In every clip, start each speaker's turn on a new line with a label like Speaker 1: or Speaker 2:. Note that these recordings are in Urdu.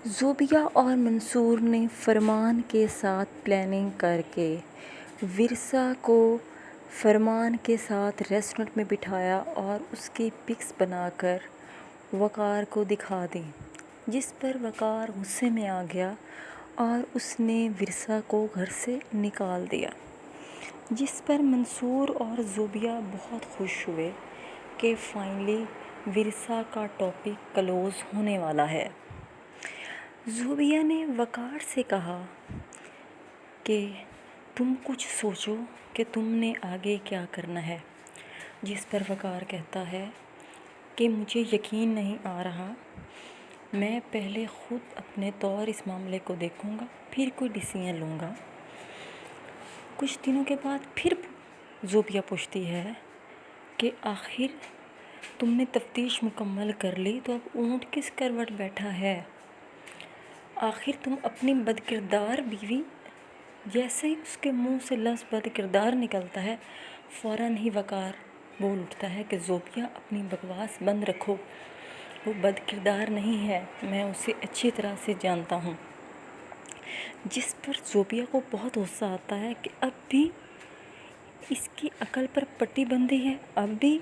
Speaker 1: زوبیہ اور منصور نے فرمان کے ساتھ پلاننگ کر کے ورثا کو فرمان کے ساتھ ریسٹورنٹ میں بٹھایا اور اس کی پکس بنا کر وقار کو دکھا دی، جس پر وقار غصے میں آ گیا اور اس نے ورثا کو گھر سے نکال دیا، جس پر منصور اور زوبیہ بہت خوش ہوئے کہ فائنلی ورثا کا ٹاپک کلوز ہونے والا ہے۔ زوبیہ نے وقار سے کہا کہ تم کچھ سوچو کہ تم نے آگے کیا کرنا ہے، جس پر وقار کہتا ہے کہ مجھے یقین نہیں آ رہا، میں پہلے خود اپنے طور اس معاملے کو دیکھوں گا، پھر کوئی ڈیسیژن لوں گا۔ کچھ دنوں کے بعد پھر زوبیہ پوچھتی ہے کہ آخر تم نے تفتیش مکمل کر لی تو اب اونٹ کس کروٹ بیٹھا ہے؟ آخر تم اپنی بد کردار بیوی۔ جیسے ہی اس کے منہ سے لفظ بد کردار نکلتا ہے، فوراً ہی وقار بول اٹھتا ہے کہ زوبیہ اپنی بکواس بند رکھو، وہ بد کردار نہیں ہے، میں اسے اچھی طرح سے جانتا ہوں۔ جس پر زوبیہ کو بہت غصہ آتا ہے کہ اب بھی اس کی عقل پر پٹی بندھی ہے، اب بھی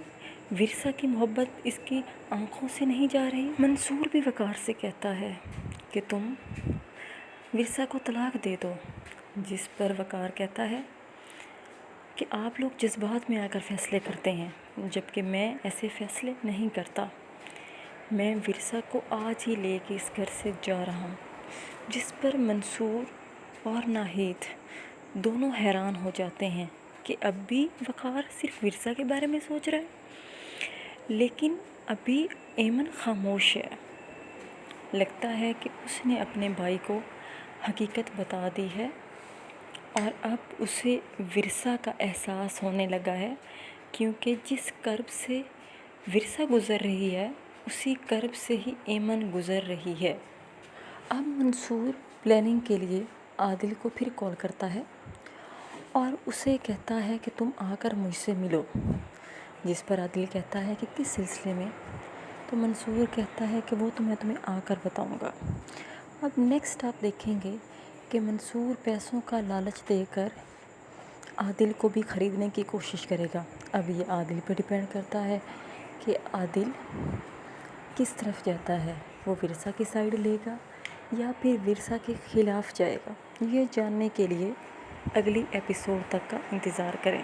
Speaker 1: ورثا کی محبت اس کی آنکھوں سے نہیں جا رہی۔ منصور بھی وقار سے کہتا ہے کہ تم ورثا کو طلاق دے دو، جس پر وقار کہتا ہے کہ آپ لوگ جذبات میں آ کر فیصلے کرتے ہیں، جبکہ میں ایسے فیصلے نہیں کرتا، میں ورثا کو آج ہی لے کے اس گھر سے جا رہا ہوں۔ جس پر منصور اور ناہید دونوں حیران ہو جاتے ہیں کہ اب بھی وقار صرف ورثا کے بارے میں سوچ رہا ہے، لیکن ابھی ایمن خاموش ہے۔ لگتا ہے کہ اس نے اپنے بھائی کو حقیقت بتا دی ہے اور اب اسے ورثا کا احساس ہونے لگا ہے، کیونکہ جس کرب سے ورثا گزر رہی ہے اسی کرب سے ہی ایمن گزر رہی ہے۔ اب منصور پلاننگ کے لیے عادل کو پھر کال کرتا ہے اور اسے کہتا ہے کہ تم آ کر مجھ سے ملو، جس پر عادل کہتا ہے کہ کس سلسلے میں؟ تو منصور کہتا ہے کہ وہ تو میں تمہیں آ کر بتاؤں گا۔ اب نیکسٹ آپ دیکھیں گے کہ منصور پیسوں کا لالچ دے کر عادل کو بھی خریدنے کی کوشش کرے گا۔ اب یہ عادل پہ ڈیپینڈ کرتا ہے کہ عادل کس طرف جاتا ہے، وہ ورثا کی سائیڈ لے گا یا پھر ورثا کے خلاف جائے گا۔ یہ جاننے کے لیے اگلی ایپیسوڈ تک کا انتظار کریں۔